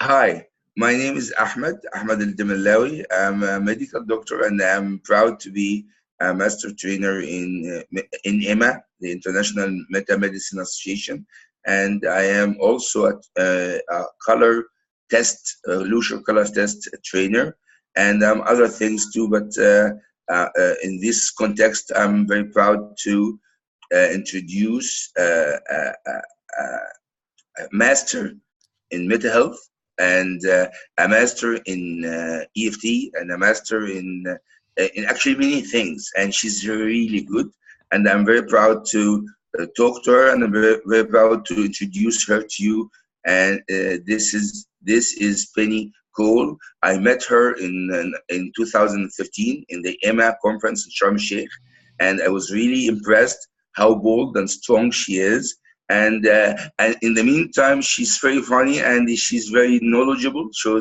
Hi, my name is Ahmed al I'm a medical doctor and I'm proud to be a master trainer in EMA, the International Meta Medicine Association, and I am also a color test, Lucian color test trainer, and other things too. But in this context, I'm very proud to introduce a master in mental health and a master in EFT and a master in actually many things. And she's really good. And I'm very proud to talk to her, and I'm very proud to introduce her to you. And this is Penny Cole. I met her in 2015 in the EMA conference in Sharm el Sheikh, and I was really impressed how bold and strong she is. And in the meantime, she's very funny and she's very knowledgeable. So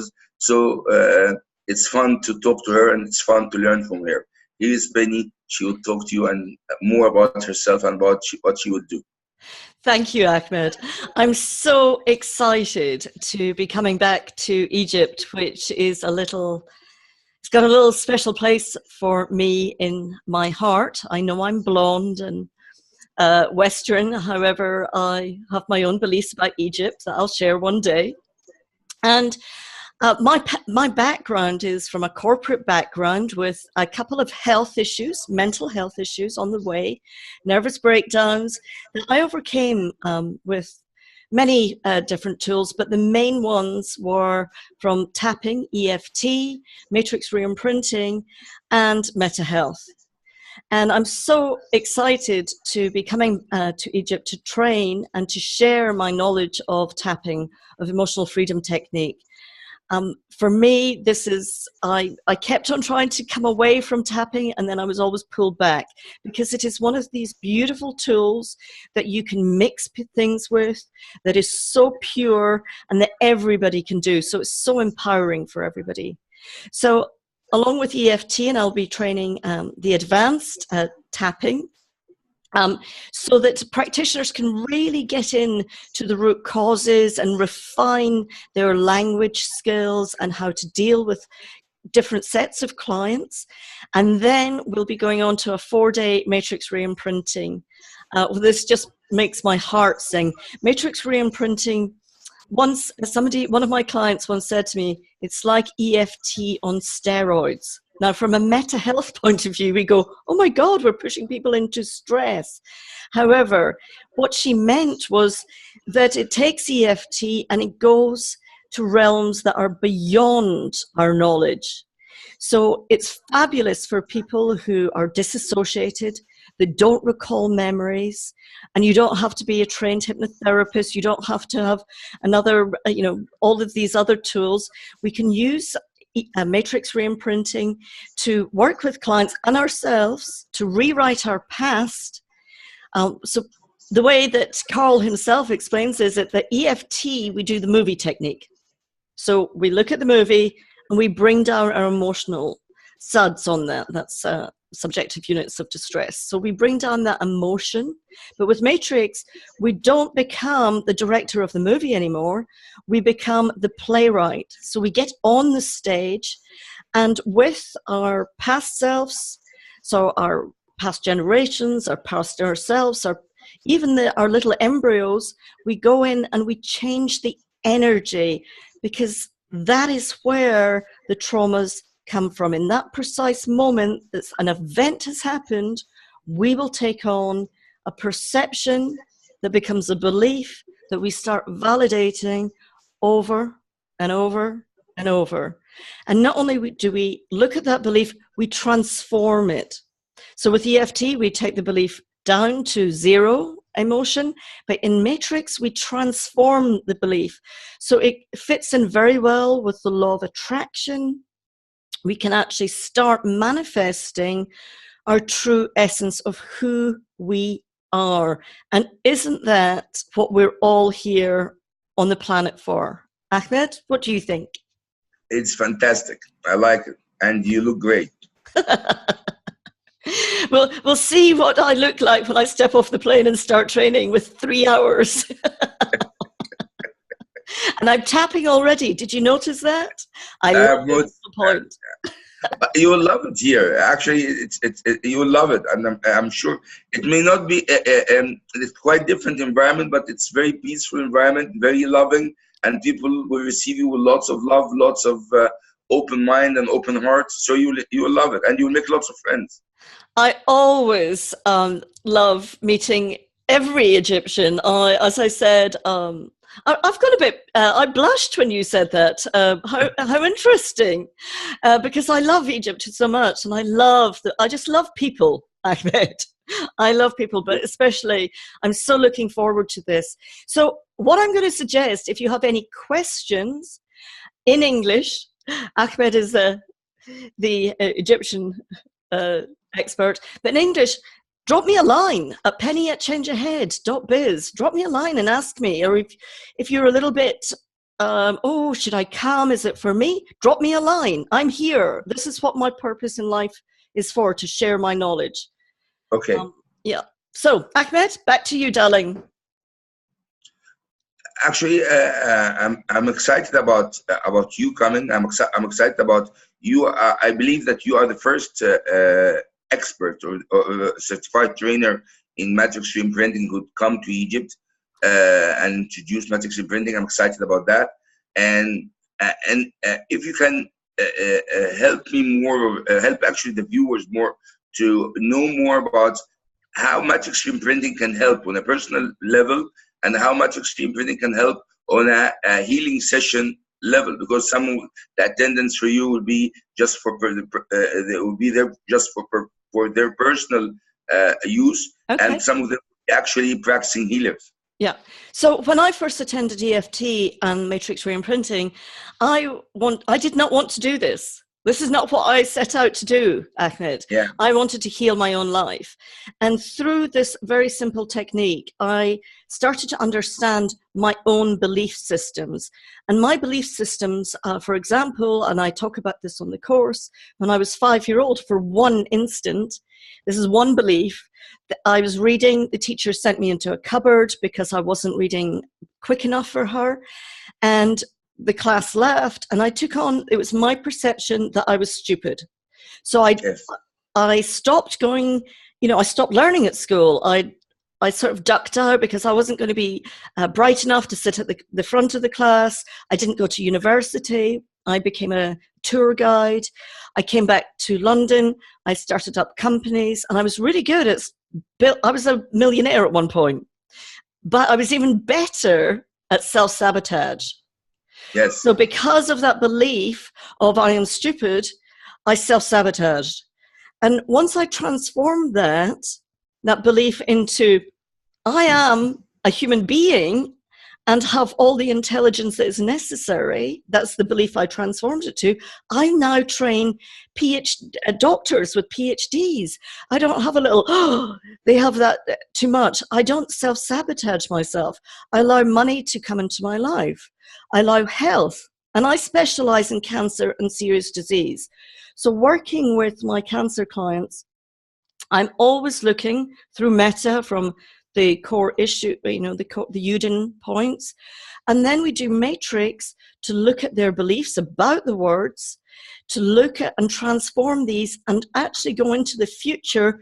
it's fun to talk to her and it's fun to learn from her. Here is Penny. She will talk to you and more about herself and about what she would do. Thank you, Ahmed. I'm so excited to be coming back to Egypt, which is it's got a little special place for me in my heart. I know I'm blonde and Western. However, I have my own beliefs about Egypt that I'll share one day. And my background is from a corporate background with a couple of health issues, mental health issues on the way, nervous breakdowns that I overcame with many different tools, but the main ones were from tapping, EFT, Matrix Reimprinting, and Meta Health. And I'm so excited to be coming to Egypt to train and to share my knowledge of tapping, of emotional freedom technique. For me, I kept on trying to come away from tapping, and then I was always pulled back because it is one of these beautiful tools that you can mix things with, that is so pure and that everybody can do. So it's so empowering for everybody. So along with EFT, and I'll be training the advanced tapping, so that practitioners can really get in to the root causes and refine their language skills and how to deal with different sets of clients. And then we'll be going on to a 4-day Matrix Reimprinting. This just makes my heart sing. Matrix Reimprinting, one of my clients once said to me, it's like EFT on steroids. Now, from a meta health point of view, we go, oh my God, we're pushing people into stress. However, what she meant was that it takes EFT and it goes to realms that are beyond our knowledge. So it's fabulous for people who are disassociated, they don't recall memories, and you don't have to be a trained hypnotherapist. You don't have to have another, all of these other tools. We can use Matrix Reimprinting to work with clients and ourselves to rewrite our past. So the way that Carl himself explains is that the EFT, we do the movie technique. So we look at the movie and we bring down our emotional SUDs on that. That's subjective units of distress. So we bring down that emotion. But with Matrix, we don't become the director of the movie anymore. We become the playwright. So we get on the stage, and with our past selves, so our past generations, our past ourselves, even our little embryos, we go in and we change the energy, because that is where the traumas come from. In that precise moment that an event has happened, we will take on a perception that becomes a belief that we start validating over and over and over. And not only do we look at that belief, we transform it. So with EFT, we take the belief down to 0 emotion, but in Matrix, we transform the belief. So it fits in very well with the law of attraction. We can actually start manifesting our true essence of who we are. And isn't that what we're all here on the planet for? Ahmed, what do you think? It's fantastic. I like it. And you look great. We'll see what I look like when I step off the plane and start training with 3 hours. And I'm tapping already. Did you notice that? I love But, the point. you will love it here. Actually, you will love it, and I'm sure it may not be. It's quite different environment, but it's very peaceful environment, very loving, and people will receive you with lots of love, lots of open mind and open heart. So you will love it, and you will make lots of friends. I always love meeting every Egyptian. As I said, I've got a bit. I blushed when you said that. How interesting, because I love Egypt so much, and I just love people. Ahmed, I love people, but especially I'm so looking forward to this. So, what I'm going to suggest, if you have any questions in English, Ahmed is the Egyptian expert, but in English, drop me a line at penny@changeahead.biz. Drop me a line and ask me, or if you're a little bit, oh, should I come? Is it for me? Drop me a line. I'm here. This is what my purpose in life is for, to share my knowledge. Okay. Yeah. So, Ahmed, back to you, darling. Actually, I'm excited about you coming. I'm excited about you. I believe that you are the first expert or certified trainer in Matrix Reimprinting who come to Egypt and introduce Matrix Reimprinting. I'm excited about that. And if you can help me more, help actually the viewers more to know more about how Matrix Reimprinting can help on a personal level, and how Matrix Reimprinting can help on a healing session level, because some of the attendance for you will be just they will be there just for their personal use, Okay. and some of them actually practicing healers. Yeah. So when I first attended EFT and Matrix Reimprinting, I did not want to do this. This is not what I set out to do, Ahmed. Yeah. I wanted to heal my own life. And through this very simple technique, I started to understand my own belief systems. And my belief systems, for example, and I talk about this on the course, when I was 5-year-old, for one instant, this is one belief, that I was reading, the teacher sent me into a cupboard because I wasn't reading quick enough for her. And the class left, and I took on, it was my perception that I was stupid. So I stopped going, I stopped learning at school. I sort of ducked out because I wasn't going to be bright enough to sit at the front of the class. I didn't go to university. I became a tour guide. I came back to London. I started up companies, and I was really good at I was a millionaire at one point, but I was even better at self-sabotage. Yes. So because of that belief of I am stupid, I self-sabotaged. And once I transformed that belief into I am a human being and have all the intelligence that is necessary, that's the belief I transformed it to. I now train doctors with PhDs. I don't have a little, they have that too much. I don't self-sabotage myself. I allow money to come into my life. I allow health, and I specialize in cancer and serious disease. So working with my cancer clients, I'm always looking through meta from the core issue, the Udin points. And then we do matrix to look at their beliefs about the words, to look at and transform these and actually go into the future.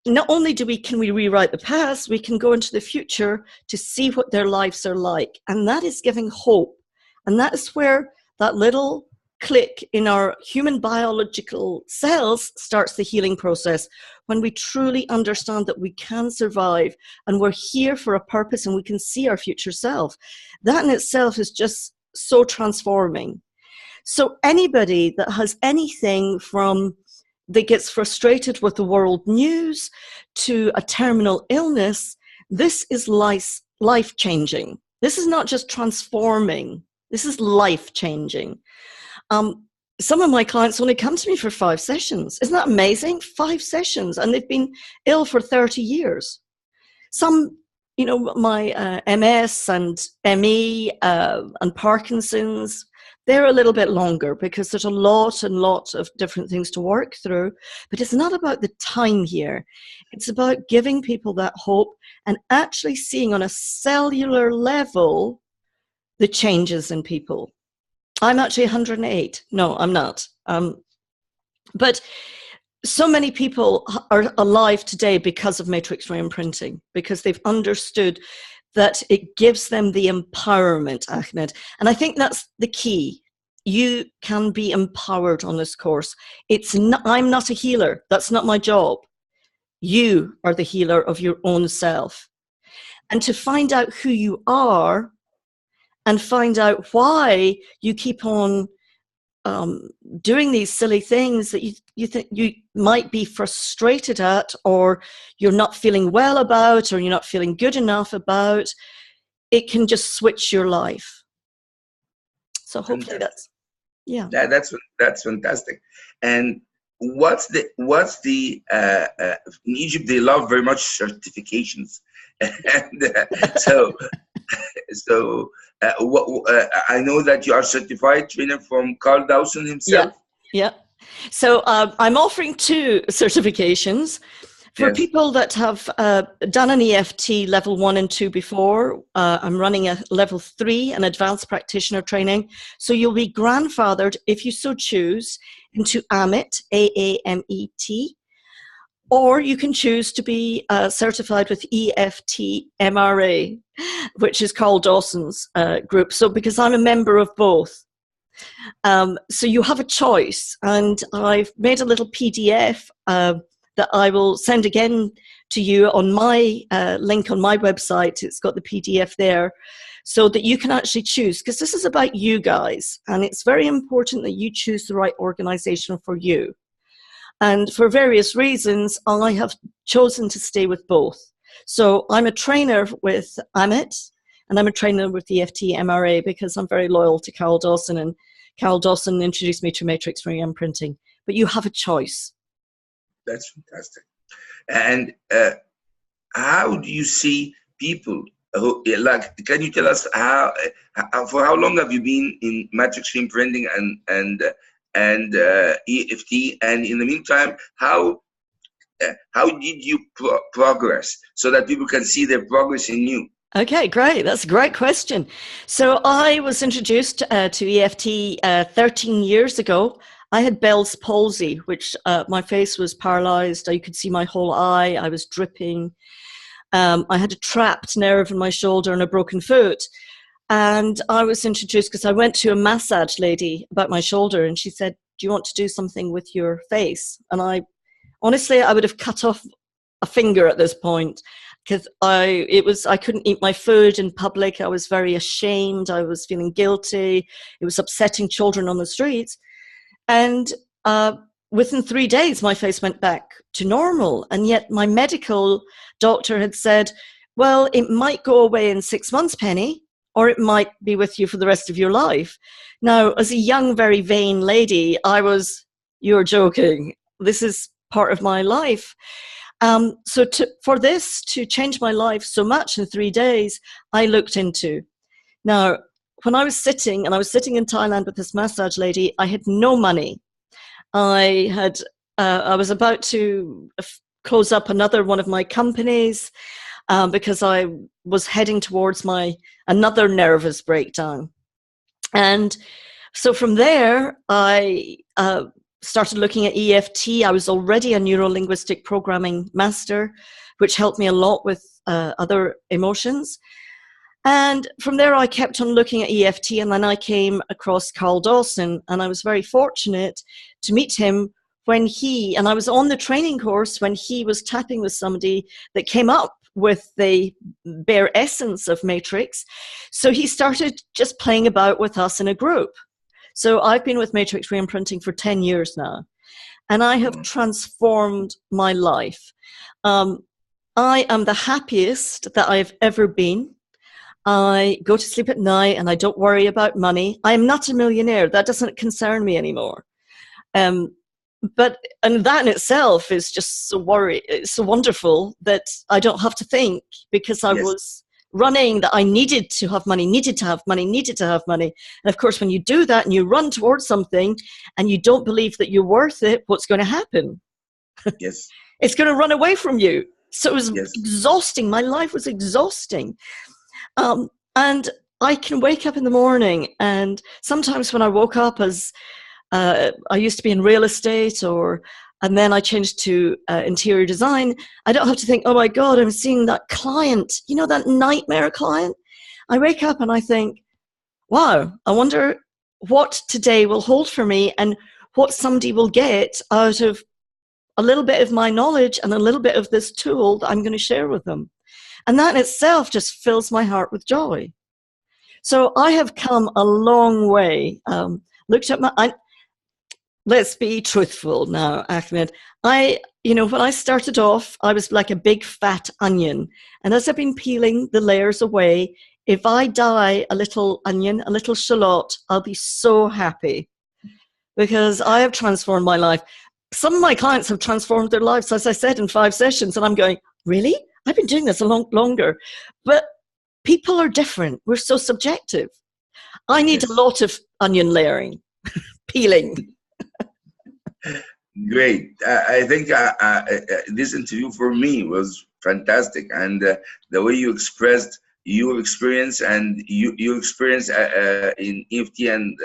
Not only can we rewrite the past, we can go into the future to see what their lives are like. And that is giving hope. And that is where that little click in our human biological cells starts the healing process, when we truly understand that we can survive and we're here for a purpose and we can see our future self. That in itself is just so transforming. So anybody that has anything from that gets frustrated with the world news to a terminal illness, this is life-changing. This is not just transforming. This is life-changing. Some of my clients only come to me for 5 sessions. Isn't that amazing? 5 sessions, and they've been ill for 30 years. Some, my MS and ME and Parkinson's, they're a little bit longer because there's a lot of different things to work through. But it's not about the time here. It's about giving people that hope and actually seeing on a cellular level the changes in people. I'm actually 108. No, I'm not. But so many people are alive today because of Matrix Reimprinting, because they've understood that it gives them the empowerment, Ahmed. And I think that's the key. You can be empowered on this course. I'm not a healer. That's not my job. You are the healer of your own self. And to find out who you are and find out why you keep on doing these silly things that you think you might be frustrated at, or you're not feeling well about, or you're not feeling good enough about, it can just switch your life. So hopefully that's fantastic. And what's the in Egypt they love very much certifications, and I know that you are certified trainer from Carl Dawson himself. Yeah. So I'm offering 2 certifications for people that have done an EFT level 1 and 2 before. I'm running a level 3, an advanced practitioner training. So you'll be grandfathered, if you so choose, into AMET, AAMET. Or you can choose to be certified with EFT MRA, which is Carl Dawson's group. So because I'm a member of both. So you have a choice. And I've made a little PDF that I will send again to you on my link on my website. It's got the PDF there so that you can actually choose. Because this is about you guys. And it's very important that you choose the right organization for you. And for various reasons, I have chosen to stay with both. So I'm a trainer with AMET, and I'm a trainer with the EFT MRA because I'm very loyal to Carl Dawson, and Carl Dawson introduced me to Matrix Reimprinting. But you have a choice. That's fantastic. And how do you see people who, like, can you tell us for how long have you been in Matrix Reimprinting and EFT, and in the meantime, how did you progress so that people can see their progress in you? Okay, great. That's a great question. So I was introduced to EFT 13 years ago. I had Bell's palsy, which my face was paralyzed. You could see my whole eye. I was dripping. I had a trapped nerve in my shoulder and a broken foot. And I was introduced because I went to a massage lady about my shoulder, and she said, "Do you want to do something with your face?" And I would have cut off a finger at this point because I couldn't eat my food in public. I was very ashamed. I was feeling guilty. It was upsetting children on the streets. And within 3 days, my face went back to normal. And yet my medical doctor had said, "Well, it might go away in 6 months, Penny, or it might be with you for the rest of your life." Now, as a young, very vain lady, "You're joking. This is part of my life." So for this to change my life so much in 3 days, I looked into. Now, when I was sitting in Thailand with this massage lady, I had no money. I was about to close up another one of my companies because I was heading towards another nervous breakdown. And so from there, I started looking at EFT. I was already a neuro-linguistic programming master, which helped me a lot with other emotions. And from there, I kept on looking at EFT, and then I came across Carl Dawson, and I was very fortunate to meet him and I was on the training course when he was tapping with somebody that came up with the bare essence of Matrix. So he started just playing about with us in a group. So I've been with Matrix Reimprinting for 10 years now, and I have transformed my life. I am the happiest that I've ever been. I go to sleep at night and I don't worry about money. I am not a millionaire. That doesn't concern me anymore. And that in itself is just it's so wonderful that I don't have to think, because I was running that I needed to have money. And of course, when you do that and you run towards something and you don't believe that you're worth it, what's going to happen? Yes. It's going to run away from you. So it was exhausting. My life was exhausting. And I can wake up in the morning, and sometimes when I woke up as I used to be in real estate, and then I changed to interior design, I don't have to think, oh my God, I'm seeing that client, you know, that nightmare client. I wake up and I think, wow, I wonder what today will hold for me and what somebody will get out of a little bit of my knowledge and a little bit of this tool that I'm going to share with them. And that in itself just fills my heart with joy. So I have come a long way. Looked at let's be truthful now, Ahmed. When I started off, I was like a big fat onion. And as I've been peeling the layers away, if I dye a little onion, a little shallot, I'll be so happy because I have transformed my life. Some of my clients have transformed their lives, as I said, in 5 sessions. And I'm going, really? I've been doing this a lot longer. But people are different. We're so subjective. I need a lot of onion layering, peeling. Great. I think this interview for me was fantastic, and the way you expressed your experience and your experience in EFT and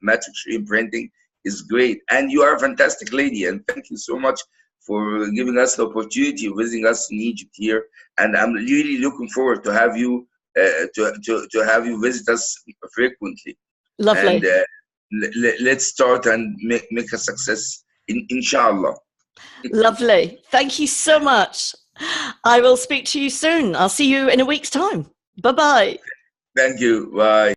Matrix Reimprinting is great. And you are a fantastic lady, and thank you so much for giving us the opportunity of visiting us in Egypt here. And I'm really looking forward to have you to have you visit us frequently. Lovely. And let's start and make a success, inshallah. Lovely. Thank you so much. I will speak to you soon. I'll see you in a week's time. Bye-bye. Thank you. Bye.